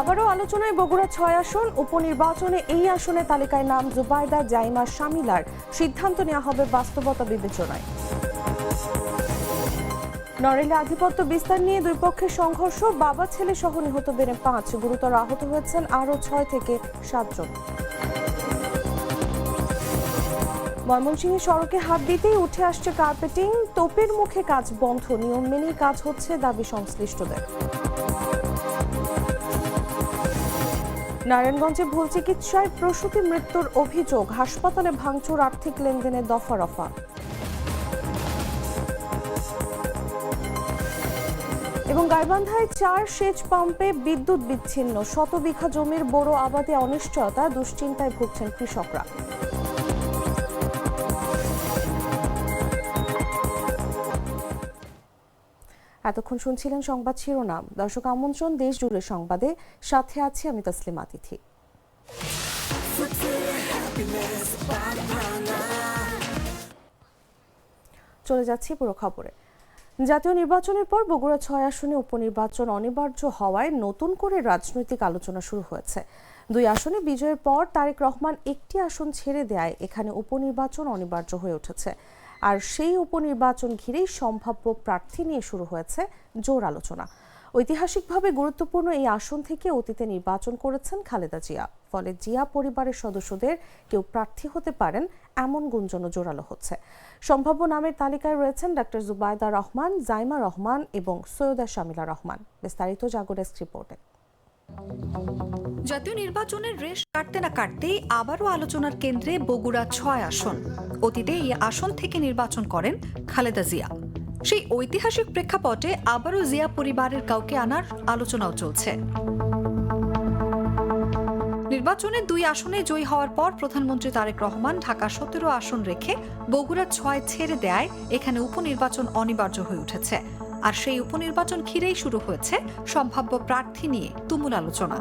আবারও আলোচনায় বগুড়া ৬ আসন উপনির্বাচনে এই আসনে তালিকায় নাম জুবাইদা জাইমা শামিলার। সিদ্ধান্ত নেওয়া হবে বাস্তবতা বিবেচনায়। নড়েলে আধিপত্য বিস্তার নিয়ে দুই পক্ষের সংঘর্ষ, বাবা ছেলে সহ নিহত বেড়ে ৫, গুরুতর আহত হয়েছেন আরও ৬ থেকে ৭ জন। ময়মনসিংহে সড়কে হাত দিতেই উঠে আসছে কার্পেটিং, তোপের মুখে কাজ বন্ধ, নিয়ম মেনেই কাজ হচ্ছে দাবি সংশ্লিষ্টদের। নারায়ণগঞ্জে ভুল চিকিৎসায় প্রসূতি মৃত্যুর অভিযোগ, হাসপাতালে ভাঙচুর, আর্থিক লেনদেনে দফা-রফা। এবং গাইবান্ধায় ৪ সেচ পাম্পে বিদ্যুৎ বিচ্ছিন্ন, শতবিঘা জমির বোরো আবাদে অনিশ্চয়তা, দুশ্চিন্তায় ভুগছেন কৃষকরা। এতক্ষণ শুনছিলেন সংবাদ শিরোনাম। দর্শক আমন্ত্রণ দেশ জুড়ে সংবাদে, সাথে আছি আমি তসলিমা তিথি। চলে যাচ্ছি পুরো খবরে। জাতীয় নির্বাচনের পর বগুড়া ৬ আসনে উপনির্বাচন অনিবার্য হওয়ায় নতুন করে রাজনৈতিক আলোচনা শুরু হয়েছে। ২ আসনে বিজয়ের পর তারেক রহমান একটি আসন ছেড়ে দেয় এখানে উপনির্বাচন অনিবার্য হয়ে উঠেছে। আর সেই উপনির্বাচন ঘিরেই সম্ভাব্য প্রার্থী নিয়ে শুরু হয়েছে জোর আলোচনা। ঐতিহাসিকভাবে গুরুত্বপূর্ণ এই আসন থেকে অতীতে নির্বাচন করেছেন খালেদা জিয়া, ফলে জিয়া পরিবারের সদস্যদের কেউ প্রার্থী হতে পারেন এমন গুঞ্জনও জোরালো হচ্ছে। সম্ভাব্য নামের তালিকায় রয়েছেন ডক্টর জুবাইদা রহমান, জাইমা রহমান এবং সৈয়দা শামিলা রহমান। বিস্তারিত জাগো ডেস্ক রিপোর্টে। জাতীয় নির্বাচনের রেশ কাটতে না কাটতেই আবারও আলোচনার কেন্দ্রে বগুড়া ৬ আসন। অতীতে এই আসন থেকে নির্বাচন করেন খালেদা জিয়া। সেই ঐতিহাসিক প্রেক্ষাপটে আবারও জিয়া পরিবারের কাউকে আনার আলোচনাও চলছে। নির্বাচনে ২ আসনে জয়ী হওয়ার পর প্রধানমন্ত্রী তারেক রহমান ঢাকা ১৭ আসন রেখে বগুড়া ৬ ছেড়ে দেয় এখানে উপনির্বাচন অনিবার্য হয়ে উঠেছে। আর সেই উপনির্বাচন ঘিরেই শুরু হয়েছে সম্ভাব্য প্রার্থী নিয়ে তুমুল আলোচনা।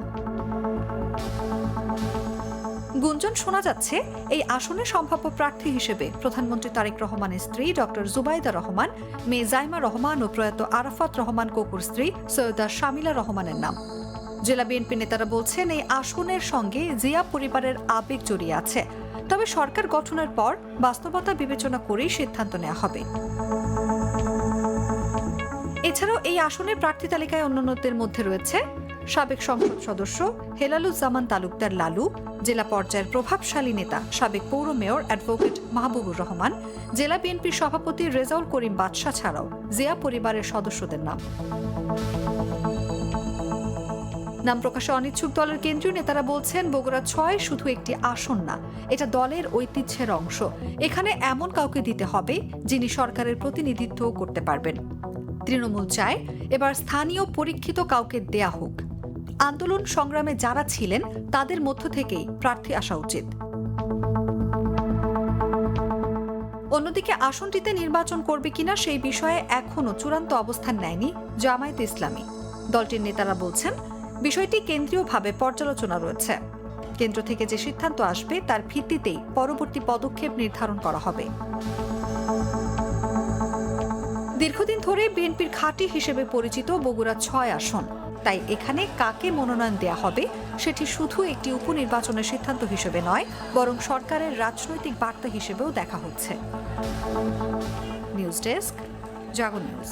গুঞ্জন শোনা যাচ্ছে এই আসনে সম্ভাব্য প্রার্থী হিসেবে প্রধানমন্ত্রী তারেক রহমানের স্ত্রী ডক্টর জুবাইদা রহমান, মেয়ে জাইমা রহমান ও প্রয়াত আরাফাত রহমান কোকুর স্ত্রী সৈয়দা শামিলা রহমানের নাম। জেলা বিএনপি নেতারা বলছেন এই আসনের সঙ্গে জিয়া পরিবারের আবেগ জড়িয়ে আছে, তবে সরকার গঠনের পর বাস্তবতা বিবেচনা করেই সিদ্ধান্ত নেওয়া হবে। এছাড়াও এই আসনের প্রার্থী তালিকায় অন্যান্যদের মধ্যে রয়েছে সাবেক সংসদ সদস্য হেলালুজ্জামান তালুকদার লালু, জেলা পর্যায়ের প্রভাবশালী নেতা সাবেক পৌর মেয়র অ্যাডভোকেট মাহবুবুর রহমান, জেলা বিএনপির সভাপতি রেজাউল করিম বাদশা ছাড়াও জিয়া পরিবারের সদস্যদের নাম প্রকাশে অনিচ্ছুক দলের কেন্দ্রীয় নেতারা বলছেন বগুড়া ৬ শুধু একটি আসন না, এটা দলের ঐতিহ্যের অংশ। এখানে এমন কাউকে দিতে হবে যিনি সরকারের প্রতিনিধিত্ব করতে পারবেন। তৃণমূল চায় এবার স্থানীয় পরীক্ষিত কাউকে দেয়া হোক। আন্দোলন সংগ্রামে যারা ছিলেন তাদের মধ্য থেকেই প্রার্থী আসা উচিত। অন্যদিকে আসনটিতে নির্বাচন করবে কিনা সেই বিষয়ে এখনো চূড়ান্ত অবস্থান নেয়নি জামায়াতে ইসলামী। দলটির নেতারা বলছেন বিষয়টি কেন্দ্রীয়ভাবে পর্যালোচনা রয়েছে। কেন্দ্র থেকে যে সিদ্ধান্ত আসবে তার ভিত্তিতেই পরবর্তী পদক্ষেপ নির্ধারণ করা হবে। দীর্ঘদিন ধরে বিএনপির ঘাঁটি হিসেবে পরিচিত বগুড়া ৬ আসন, তাই এখানে কাকে মনোনয়ন দেয়া হবে সেটি শুধু একটি উপনির্বাচনের সিদ্ধান্ত হিসেবে নয়, বরং সরকারের রাজনৈতিক বার্তা হিসেবেও দেখা হচ্ছে। নিউজ ডেস্ক, জাগো নিউজ।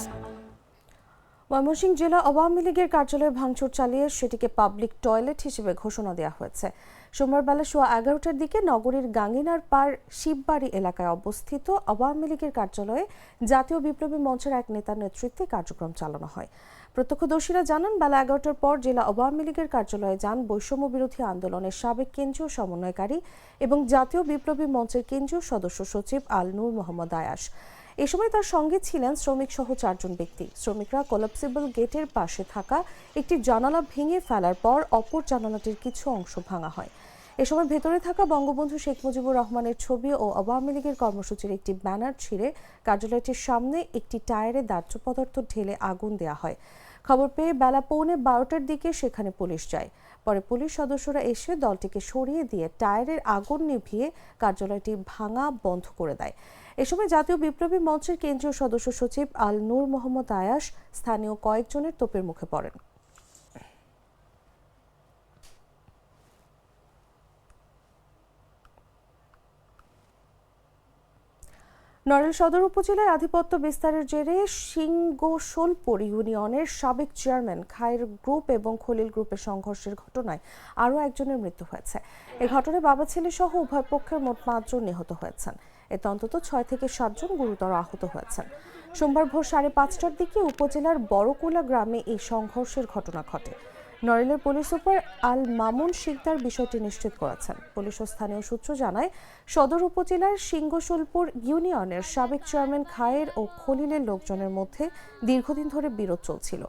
ময়মনসিংহ জেলা আওয়ামী লীগের কার্যালয়ে ভাঙচুর চালিয়ে সেটিকে পাবলিক টয়লেট হিসেবে ঘোষণা দেওয়া হয়েছে। সোমবার বেলা সোয়া ১১টার দিকে নগরীর গাঙ্গিনার পার শিববাড়ি এলাকায় অবস্থিত আওয়ামী লীগের কার্যালয়ে জাতীয় বিপ্লবী মঞ্চের এক নেতার নেতৃত্বে কার্যক্রম চালানো হয়। প্রত্যক্ষদর্শীরা জানান বেলা ১১টার পর জেলা আওয়ামী লীগের কার্যালয়ে যান বৈষম্য বিরোধী আন্দোলনের সাবেক কেন্দ্রীয় সমন্বয়কারী এবং জাতীয় বিপ্লবী মঞ্চের কেন্দ্রীয় সদস্য সচিব আল নূর মোহাম্মদ আয়াস। এ সময় তার সঙ্গে ছিলেন শ্রমিক সহ ৪ জন ব্যক্তি। শ্রমিকরা কোলাপসিবল গেটের পাশে থাকা একটি জানালা ভেঙে ফেলার পর অপর জানালাটির কিছু অংশ ভাঙা হয়। এ সময় ভেতরে থাকা বঙ্গবন্ধু শেখ মুজিবুর রহমানের ছবি ও আওয়ামী লীগের কর্মসূচির একটি ব্যানার ছিঁড়ে কার্যালয়টির সামনে একটি টায়ারে দাহ্য পদার্থ ঢেলে আগুন দেওয়া হয়। খবর পেয়ে বেলা ১:১২টার দিকে সেখানে পুলিশ যায়। পরে পুলিশ সদস্যরা এসে দলটিকে সরিয়ে দিয়ে টায়ারের আগুন নিভিয়ে কার্যালয়টি ভাঙা বন্ধ করে দেয়। এ সময় জাতীয় বিপ্লবী মঞ্চের কেন্দ্রীয় সদস্য সচিব আল নূর মোহাম্মদ আয়াস স্থানীয় কয়েকজনের তোপের মুখে পড়েন। নড়াইল সদর উপজেলায় আধিপত্য বিস্তারের জেরে সিংগোশোলপুর ইউনিয়নের সাবেক চেয়ারম্যান খায়ের গ্রুপ এবং খলিল গ্রুপের সংঘর্ষের ঘটনায় আরও একজনের মৃত্যু হয়েছে। এ ঘটনায় বাবা ছেলে সহ উভয় পক্ষের মোট 5 জন নিহত হয়েছেন। এতে অন্তত 6 থেকে 7 জন গুরুতর আহত হয়েছেন। সোমবার ভোর 5:30টার দিকে উপজেলার বড়কুলা গ্রামে এই সংঘর্ষের ঘটনা ঘটে। নড়াইলের পুলিশ সুপার আল মামুন শিকদার বিষয়টি নিশ্চিত করেছেন। পুলিশ ও স্থানীয় সূত্র জানায়, সদর উপজেলার সিংগোশোলপুর ইউনিয়নের সাবেক চেয়ারম্যান খায়ের ও খলিলের লোকজনের মধ্যে দীর্ঘদিন ধরে বিরোধ চলছিল।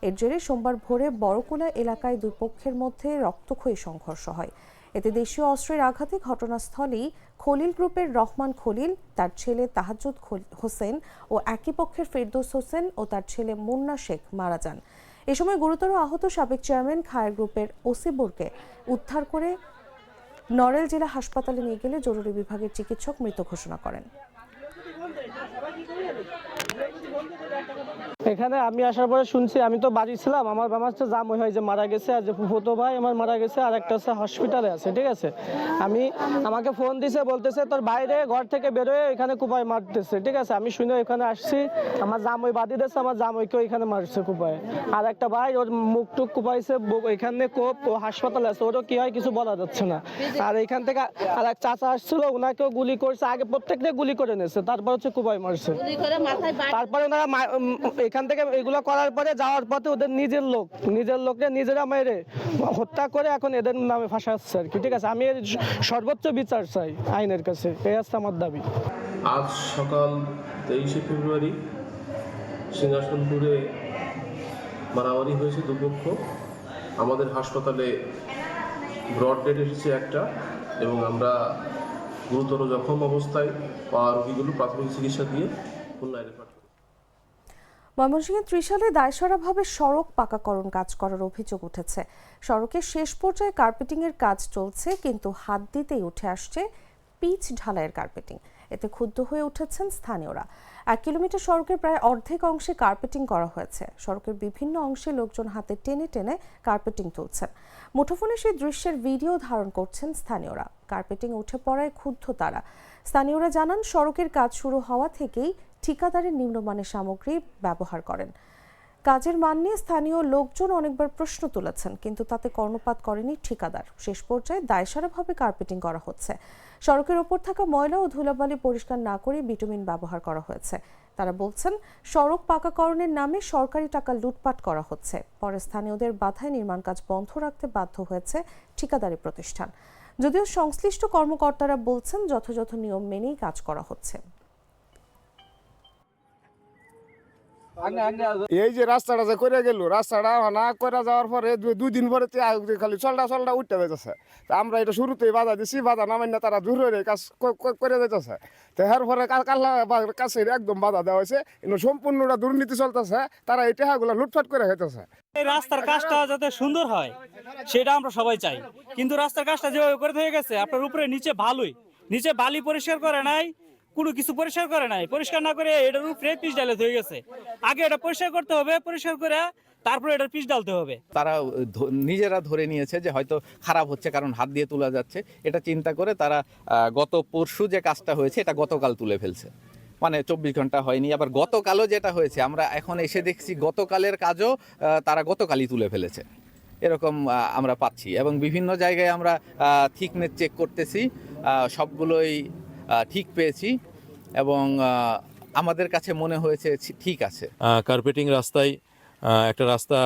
এর জেরে সোমবার ভোরে বড়কুলা এলাকায় দুই পক্ষের মধ্যে রক্তক্ষয়ী সংঘর্ষ হয়। এতে দেশীয় অস্ত্রের আঘাতে ঘটনাস্থলেই খলিল গ্রুপের রহমান খলিল, তার ছেলে তাহাজ্জুদ হোসেন ও একই পক্ষের ফেরদৌস হোসেন ও তার ছেলে মুন্না শেখ মারা যান। এ সময় গুরুতর আহত সাবেক চেয়ারম্যান খায়ের গ্রুপের ওসিবুরকে উদ্ধার করে নড়াইল জেলা হাসপাতালে নিয়ে গেলে জরুরি বিভাগের চিকিৎসক মৃত ঘোষণা করেন। এখানে আমি আসার পরে শুনছি, আমি তো বাড়ি ছিলাম, আমার হচ্ছে জামাই হয় যে মারা গেছে, আর যে ফুফতো ভাই আমার মারা গেছে, আর একটা হচ্ছে হসপিটালে আছে। ঠিক আছে, আমাকে ফোন দিছে, বলতেছে তোর বাইরে ঘর থেকে বেরোয় এখানে কুপায় মারতেছে। ঠিক আছে, আমি শুনে এখানে আসছি, আমার জামাই বাদি দিয়েছে, আমার জামাইকেও এখানে মারছে কুপায়। আর একটা ভাই ওর মুখ টুক কুপাইছে, এখানে কোপ, ও হাসপাতালে আছে, ওরও কি হয় কিছু বলা যাচ্ছে না। আর এখান থেকে আর এক চাচা আসছিল, ওনাকেও গুলি করছে, আগে প্রত্যেকটা গুলি করে নিয়েছে, তারপর হচ্ছে কুপায় মারছে। তারপরে ওনারা এখান থেকে এগুলো করার পরে যাওয়ার পথে ওদের নিজের লোককে নিজেরা মেরে হত্যা করে এখন এদের নামে ফাঁসাচ্ছে আর কি। ঠিক আছে, আমি এর সর্বোচ্চ বিচার চাই আইনের কাছে, এই হচ্ছে আমার দাবি। আজ সকাল 23শে ফেব্রুয়ারি সিংহাসনপুরে মারামারি হয়েছে দুপক্ষ। আমাদের হাসপাতালে ব্রড ডেড এসেছে একটা, এবং আমরা গুরুতর জখম অবস্থায় পাওয়া রোগীগুলো প্রাথমিক চিকিৎসা দিয়ে খুলনায় রেফার করি। ময়মনসিংহের ত্রিশালে দায়সারাভাবে সড়ক পাকাকরণ কাজ করার অভিযোগ উঠেছে। সড়কের শেষ পর্যায়ে কার্পেটিংয়ের কাজ চলছে, কিন্তু হাত দিতেই উঠে আসছে পিচ ঢালাইয়ের কার্পেটিং। এতে ক্ষুব্ধ হয়ে উঠেছেন স্থানীয়রা। 1 কিলোমিটার সড়কের প্রায় অর্ধেক অংশে কার্পেটিং করা হয়েছে। সড়কের বিভিন্ন অংশে লোকজন হাতে টেনে টেনে কার্পেটিং তুলছেন। মুঠোফোনে সেই দৃশ্যের ভিডিও ধারণ করছেন স্থানীয়রা। কার্পেটিং উঠে পড়ায় ক্ষুব্ধ তারা। স্থানীয়রা জানান, সড়কের কাজ শুরু হওয়া থেকেই ঠিকাদারের নিম্নমানের সামগ্রী ব্যবহার করেন। কাজের মান নিয়ে স্থানীয় লোকজন অনেকবার প্রশ্ন তুলেছেন, কিন্তু তাতে কর্ণপাত করেনি ঠিকাদার। শেষ পর্যায়ে দায়সারাভাবে কার্পেটিং করা হচ্ছে। সড়কের ওপর থাকা ময়লা ও ধুলাবালি পরিষ্কার না করে বিটুমিন ব্যবহার করা হয়েছে। তারা বলছেন, সড়ক পাকাকরণের নামে সরকারি টাকা লুটপাট করা হচ্ছে। পরে স্থানীয়দের বাধায় নির্মাণ কাজ বন্ধ রাখতে বাধ্য হয়েছে ঠিকাদারি প্রতিষ্ঠান। যদিও সংশ্লিষ্ট কর্মকর্তারা বলছেন, যথাযথ নিয়ম মেনেই কাজ করা হচ্ছে। এই যে রাস্তাটা যে করে গেল, রাস্তাটা না করে যাওয়ার পরে 2 দিন পরে খালি চলটা উঠতে যাইতেছে। তা আমরা এটা শুরুতেই বাধা দিছি, বাধা নামাই না তারা দূর হয়ে কাজ করে যাইতেছে। তো এর পরে কাছে একদম বাধা দেওয়া হয়েছে, কিন্তু সম্পূর্ণটা দুর্নীতি চলতেছে, তারা এই টাকাগুলো লুটপাট করে খাইতেছে। এই রাস্তার কাজটা যাতে সুন্দর হয় সেটা আমরা সবাই চাই, কিন্তু রাস্তার কাজটা যেভাবে করে হয়ে গেছে, আপনার উপরে নিচে বালি পরিষ্কার করে নাই, কোনো কিছু পরিষ্কার করে নাই, পরিষ্কার না করে এটার উপরে পিচ ডালে হয়ে গেছে। আগে এটা পরিষ্কার করতে হবে, পরিষ্কার করে তারপরে এটার পিচ ডালতে হবে। তারা নিজেরা ধরে নিয়েছে যে হয়তো খারাপ হচ্ছে, কারণ হাত দিয়ে তোলা যাচ্ছে, এটা চিন্তা করে তারা গত পরশু যে কাজটা হয়েছে এটা গতকাল তুলে ফেলছে। মানে 24 ঘন্টা হয়নি। আবার গতকালও যেটা হয়েছে, আমরা এখন এসে দেখছি গতকালের কাজও তারা গতকালই তুলে ফেলেছে, এরকম আমরা পাচ্ছি। এবং বিভিন্ন জায়গায় আমরা থিকনেস চেক করতেছি, সবগুলোই ঠিক পেয়েছি, এবং আমাদের কাছে মনে হয়েছে ঠিক আছে। কার্পেটিং রাস্তায় একটা রাস্তা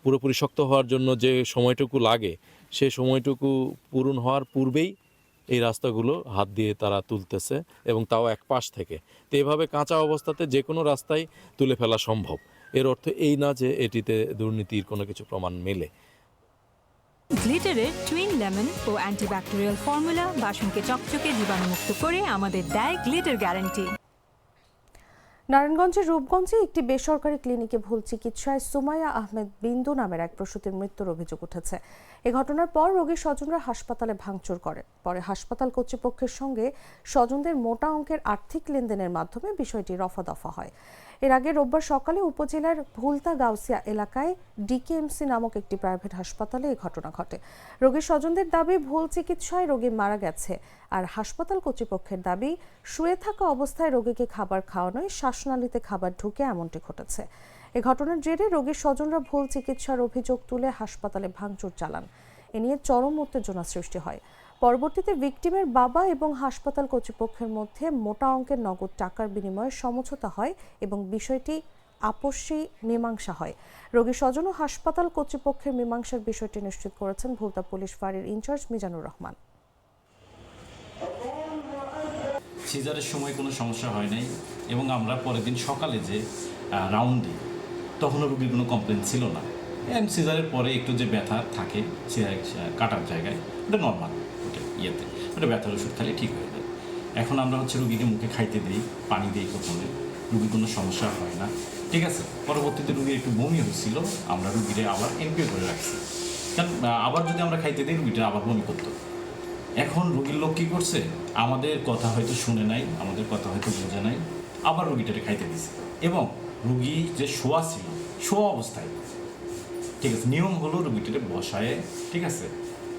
পুরোপুরি শক্ত হওয়ার জন্য যে সময়টুকু লাগে, সেই সময়টুকু পূরণ হওয়ার পূর্বেই এই রাস্তাগুলো হাত দিয়ে তারা তুলতেছে, এবং তাও এক পাশ থেকে। তো এভাবে কাঁচা অবস্থাতে যে কোনো রাস্তায় তুলে ফেলা সম্ভব। এর অর্থ এই না যে এটিতে দুর্নীতির কোনো কিছু প্রমাণ মেলে। গ্লিটারের টুইন লেমন ও অ্যান্টিব্যাকটেরিয়াল ফর্মুলা বাসনকে চকচকে জীবাণুমুক্ত করে আমাদের দেয় গ্লিটার গ্যারান্টি। নারায়ণগঞ্জের রূপগঞ্জে একটি বেসরকারি ক্লিনিকে ভুল চিকিৎসায় সুমাইয়া আহমেদ বিন্দু নামের এক প্রসূতির মৃত্যুর অভিযোগ উঠেছে। এ ঘটনার পর রোগীর স্বজনরা হাসপাতালে ভাঙচুর করে। পরে হাসপাতাল কর্তৃপক্ষের সঙ্গে স্বজনদের মোটা অঙ্কের আর্থিক লেনদেনের মাধ্যমে বিষয়টি রফাদফা হয়। এর আগে রোববার সকালে উপজেলার ভুলতা গাউসিয়া এলাকায় ডিকেএমসি নামক একটি প্রাইভেট হাসপাতালে এই ঘটনা ঘটে। রোগীর স্বজনদের দাবি ভুল চিকিৎসায় রোগী মারা গেছে, আর হাসপাতাল কর্তৃপক্ষের দাবি শুয়ে থাকা অবস্থায় রোগীকে খাবার খাওয়ানোয় শ্বাসনালীতে খাবার ঢুকে এমনটি ঘটেছে। এ ঘটনার জেরে রোগীর স্বজনরা ভুল চিকিৎসার অভিযোগ তুলে হাসপাতালে ভাঙচুর চালান। এ নিয়ে চরম উত্তেজনা সৃষ্টি হয়। পরবর্তীতে ভিকটিমের বাবা এবং হাসপাতাল কর্তৃপক্ষের মধ্যে মোটা অঙ্কের নগদ টাকার বিনিময়ে সমঝোতা হয় এবং বিষয়টি আপসী মীমাংসা হয়। রোগীর স্বজন ও হাসপাতাল কর্তৃপক্ষের মীমাংসার বিষয়টি নিশ্চিত করেছেন ভুলতা পুলিশ ফাঁড়ির ইনচার্জ মিজানুর রহমান। সিজারের সময় কোনো সমস্যা হয় নাই এবং আমরা পরের দিন সকালে যে রাউন্ড দিই তখনও রোগীর কোনো কমপ্লেন ছিল না। সিজারের পরে একটু যে ব্যথা থাকে কাটার জায়গায় ওটা নর্মাল, ওটা ওটা ব্যথার ওষুধ খালি ঠিক হয়ে যায়। এখন আমরা রুগীকে মুখে খাইতে দিই, পানি দিই, প্রথমে রুগীর কোনো সমস্যা হয় না, ঠিক আছে। পরবর্তীতে রুগীর একটু বমি হয়েছিল, আমরা রুগীরে আবার এনপিও করে রাখছি, কারণ আবার যদি আমরা খাইতে দিই রুগীটা আবার বমি করতো। এখন রুগীর লোক কী করছে, আমাদের কথা হয়তো শুনে নাই, আমাদের কথা হয়তো বোঝে নাই, আবার রুগীটাকে খাইতে দিছে এবং রুগী যে শোয়া ছিল শোয়া অবস্থায়, ঠিক আছে, নিয়ম হলো রুগীটাকে বসায়, ঠিক আছে,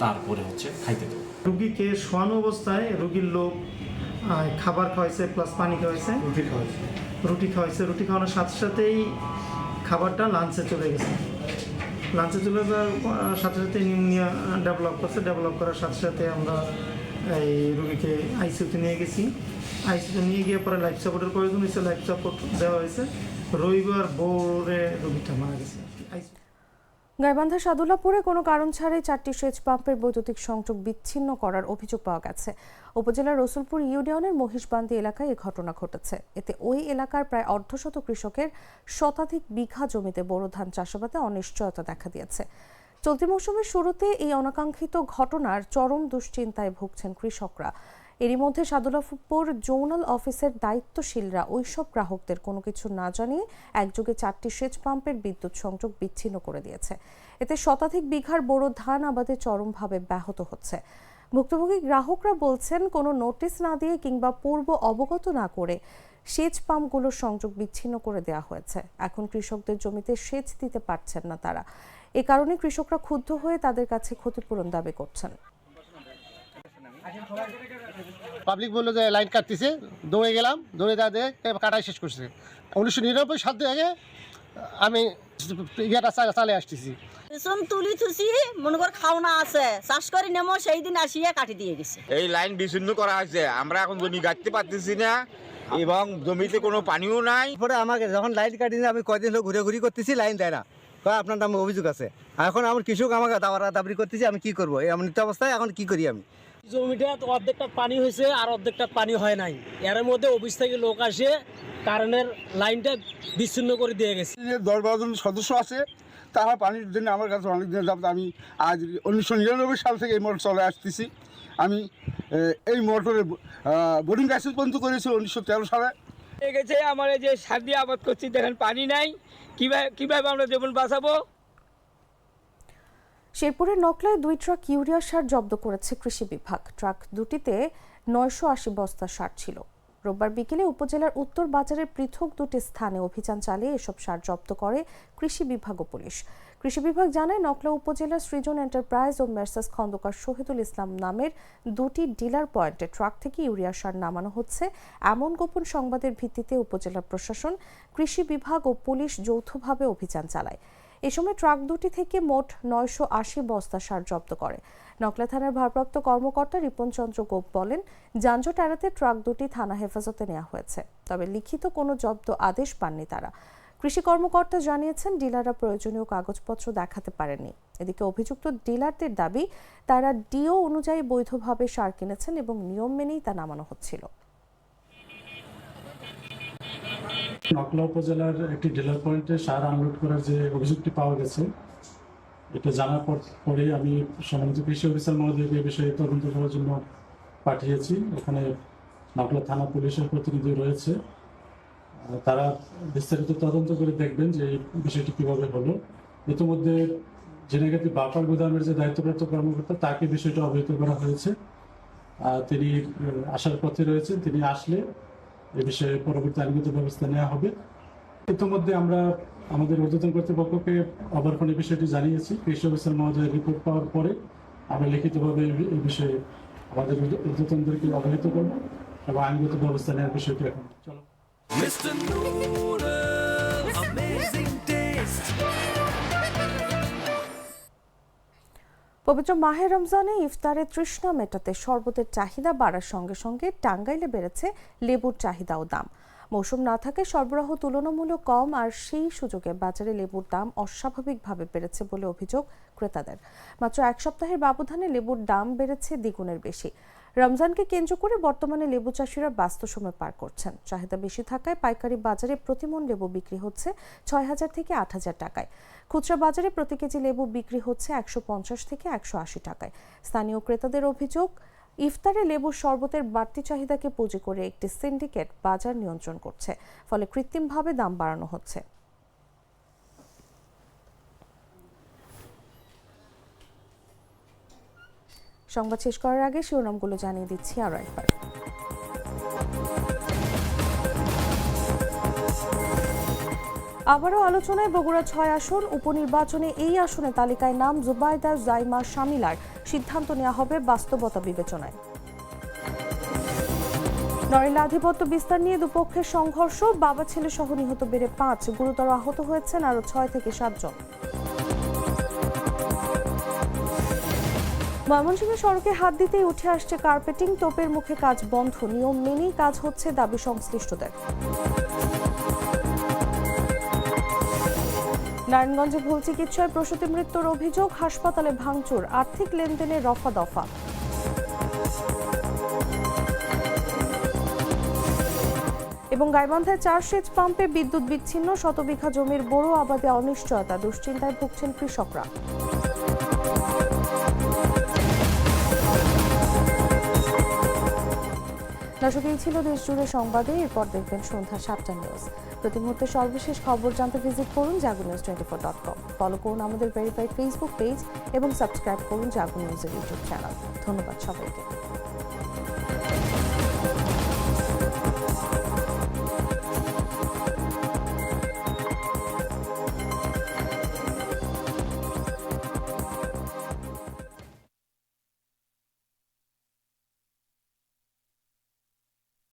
তারপরে খাইতে দেবো। রুগীকে শোয়ানো অবস্থায় রুগীর লোক খাবার খাওয়াইছে প্লাস পানি খাওয়াইছে, রুটি খাওয়ানোর সাথে সাথেই খাবারটা লাঞ্চে চলে গেছে। লাঞ্চে চলে যাওয়ার সাথে সাথে নিউমোনিয়া ডেভেলপ করার সাথে সাথে আমরা এই রুগীকে আইসিইউতে নিয়ে গেছি। আইসিইউতে নিয়ে গিয়ে পরে লাইফ সাপোর্টের প্রয়োজন হয়েছে, লাইফ সাপোর্ট দেওয়া হয়েছে। রবিবার ভোরে রুগীটা মারা গেছে। গাইবান্ধার সাদুল্লাপুরে কোনো কারণ ছাড়াই 4টি সেচ পাম্পের বৈদ্যুতিক সংযোগ বিচ্ছিন্ন করার অভিযোগ পাওয়া গেছে। উপজেলার রসুলপুর ইউনিয়নের মহিষবান্দি এলাকায় এই ঘটনা ঘটেছে। এতে ওই এলাকার প্রায় অর্ধশত কৃষকের শতাধিক বিঘা জমিতে বোরো ধান চাষাবাদে অনিশ্চয়তা দেখা দিয়েছে। চলতি মৌসুমের শুরুতে এই অনাকাঙ্ক্ষিত ঘটনার চরম দুশ্চিন্তায় ভুগছেন কৃষকরা। এরই মধ্যে সাদুল্লাপুর জোনাল অফিসের দায়িত্বশীলরা ওইসব গ্রাহকদের কোনো কিছু না জানিয়ে একযোগে 4টি সেচ পাম্পের বিদ্যুৎ সংযোগ বিচ্ছিন্ন করে দিয়েছে। এতে শতাধিক বিঘার বোরো ধান আবাদে চরমভাবে ব্যাহত হচ্ছে। ভুক্তভোগী গ্রাহকরা বলছেন, কোনো নোটিশ না দিয়ে কিংবা পূর্ব অবগত না করে সেচ পাম্পগুলোর সংযোগ বিচ্ছিন্ন করে দেওয়া হয়েছে। এখন কৃষকদের জমিতে সেচ দিতে পারছেন না তারা। এ কারণে কৃষকরা ক্ষুব্ধ হয়ে তাদের কাছে ক্ষতিপূরণ দাবি করছেন। পাবলিক বললো যে লাইন কাটতেছে, দৌড়ে গেলাম, দৌড়ে দাঁড়িয়ে কাটাই শেষ করছে। 1999 সাল থেকে আমি ইয়েটা চালে আসতেছি। তুলি থুসি মনে কর খাওনা আছে, চাষ করে নেমো সেই দিন আসিয়া কাটি দিয়ে গেছে। এই লাইন বিচ্ছিন্ন করা হয়েছে, আমরা এখন জমি কাটতে পারতেছি না এবং জমিতে কোনো পানিও নাই। পরে আমাকে যখন লাইন কাটিয়ে আমি কয়দিন ঘুরে ঘুরি করতেছি, লাইন দেয় না, আপনার নামে অভিযোগ আছে। এখন আমার কৃষক আমাকে দাবি করতেছি, আমি কি করবো এমন অবস্থায়? এখন কি করি আমি? জমিটা অর্ধেকটা পানি হয়েছে আর অর্ধেকটা পানি হয় নাই। এর মধ্যে অফিস থেকে লোক আসে কারেন্টের লাইনটা বিচ্ছিন্ন করে দিয়ে গেছে। 10-12 জন সদস্য আছে, তারা পানির জন্য আমার কাছে অনেক দিন যাবত, আমি আজ 1999 সাল থেকে এই মোটর চলে আসতেছি। আমি এই মোটরে বোরিং লাইসেন্স পর্যন্ত করেছি 1913 সালে। গেছে আমার এই যে সার দিয়ে আবাদ করছি, দেখেন পানি নাই, কিভাবে আমরা জীবন বাঁচাবো? শেরপুরের নকলায় 2 ট্রাক ইউরিয়া সার জব্দ করেছে কৃষি বিভাগ। ট্রাক দুটিতে 980 বস্তা সার ছিল। রোববার বিকেলে উপজেলার উত্তর বাজারের পৃথক 2টি স্থানে অভিযান চালিয়ে এসব সার জব্দ করে কৃষি বিভাগ ও পুলিশ। কৃষি বিভাগ জানায়, নকলা উপজেলার সৃজন এন্টারপ্রাইজ ও মেসার্স খন্দকার শহীদুল ইসলাম নামের 2টি ডিলার পয়েন্টে ট্রাক থেকে ইউরিয়া সার নামানো হচ্ছে এমন গোপন সংবাদের ভিত্তিতে উপজেলা প্রশাসন, কৃষি বিভাগ ও পুলিশ যৌথভাবে অভিযান চালায়। এ সময় ট্রাক দুটি থেকে মোট 980 বস্তা সার জব্দ করে। নকলা থানার ভারপ্রাপ্ত কর্মকর্তা রিপন চন্দ্র গোপ বলেন, যানজট এড়াতে ট্রাক দুটি থানা হেফাজতে নেওয়া হয়েছে, তবে লিখিত কোনো জব্দ আদেশ পাননি তারা। কৃষি কর্মকর্তা জানিয়েছেন, ডিলাররা প্রয়োজনীয় কাগজপত্র দেখাতে পারেননি। এদিকে অভিযুক্ত ডিলারদের দাবি, তারা ডিও অনুযায়ী বৈধভাবে সার কিনেছেন এবং নিয়ম মেনেই তা নামানো হচ্ছিল। নকলা উপজেলার একটি ডিলার পয়েন্টে সার আনলোড করার যে অভিযোগটি পাওয়া গেছে, এটা জানার পরে আমি সম্মানিত কৃষি অফিসার মহোদয়কে এই বিষয়ে তদন্ত করার জন্য পাঠিয়েছি। এখানে নকলা থানা পুলিশের প্রতিনিধি রয়েছে, তারা বিস্তারিত তদন্ত করে দেখবেন যে এই বিষয়টি কীভাবে হলো। ইতিমধ্যে জেনেগাতি বাফার গুদামের যে দায়িত্বপ্রাপ্ত কর্মকর্তা, তাকে বিষয়টা অবহিত করা হয়েছে তিনি আসার পথে রয়েছেন, তিনি আসলে এ বিষয়ে পরবর্তী আইনগত ব্যবস্থা নেওয়া হবে। ইতিমধ্যে আমরা আমাদের ঊর্ধ্বতন কর্তৃপক্ষকে অবর্পণ এই বিষয়টি জানিয়েছি। কৃষি অফিসার মহোদয়ের রিপোর্ট পাওয়ার পরে আমরা লিখিতভাবে এই বিষয়ে আমাদের ঊর্ধ্বতনদেরকে অবহিত করব এবং আইনগত ব্যবস্থা নেওয়ার বিষয়টি এখন চলো। পবিত্র মাহে রমজানে ইফতারে তৃষ্ণা মেটাতে শরবতের চাহিদা বাড়ার সঙ্গে সঙ্গে টাঙ্গাইলে বেড়েছে লেবুর চাহিদা ও দাম। মৌসুম না থাকায় সরবরাহ তুলনামূলক কম, আর সেই সুযোগে বাজারে লেবুর দাম অস্বাভাবিকভাবে বেড়েছে বলে অভিযোগ ক্রেতাদের। মাত্র এক সপ্তাহের ব্যবধানে লেবুর দাম বেড়েছে দ্বিগুণের বেশি। রমজানকে কেন্দ্র করে বর্তমানে লেবু চাষিরা ব্যস্ত সময় পার করছেন। চাহিদা বেশি থাকায় পাইকারি বাজারে প্রতিমন লেবু বিক্রি হচ্ছে ৬,০০০ থেকে ৮,০০০ টাকায়। খুচরা বাজারে প্রতি কেজি লেবু বিক্রি হচ্ছে ১৫০ থেকে ১৮০ টাকায়। স্থানীয় ক্রেতাদের অভিযোগ, ইফতারে লেবুর শরবতের বাড়তি চাহিদাকে পুঁজি করে একটি সিন্ডিকেট বাজার নিয়ন্ত্রণ করছে, ফলে কৃত্রিমভাবে দাম বাড়ানো হচ্ছে। সংবাদ শেষ করার আগে শিরোনামগুলো জানিয়ে দিচ্ছি আরো একবার। আবারও আলোচনায় বগুড়া ৬ আসন উপনির্বাচনে। এই আসনে তালিকায় নাম জুবাইদা জাইমা শামিলার। সিদ্ধান্ত নেওয়া হবে বাস্তবতা বিবেচনায়। নড়াইলে আধিপত্য বিস্তার নিয়ে দুপক্ষের সংঘর্ষ, বাবা ছেলে সহ নিহত বেড়ে ৫, গুরুতর আহত হয়েছেন আরো ৬ থেকে ৭ জন। ময়মনসিংহে সড়কে হাত দিতেই উঠে আসছে কার্পেটিং, তোপের মুখে কাজ বন্ধ, নিয়ম মেনেই কাজ হচ্ছে দাবি সংশ্লিষ্টদের। নারায়ণগঞ্জে ভুল চিকিৎসায় প্রসূতি মৃত্যুর অভিযোগ, হাসপাতালে ভাঙচুর, আর্থিক লেনদেনে রফা দফা। এবং গাইবান্ধায় ৪ সেচ পাম্পে বিদ্যুৎ বিচ্ছিন্ন, শতবিঘা জমির বড় আবাদে অনিশ্চয়তা, দুশ্চিন্তায় ভুগছেন কৃষকরা। দর্শক, এই ছিল দেশ জুড়ে সংবাদে। এরপর দেখবেন সন্ধ্যা ৭টা নিউজ। প্রতি মুহূর্তে সর্বশেষ খবর জানতে ভিজিট করুন jagunnews24.com। ফলো করুন আমাদের ভেরিফাইড ফেসবুক পেজ এবং সাবস্ক্রাইব করুন জাগো নিউজের ইউটিউব চ্যানেল। ধন্যবাদ সবাইকে।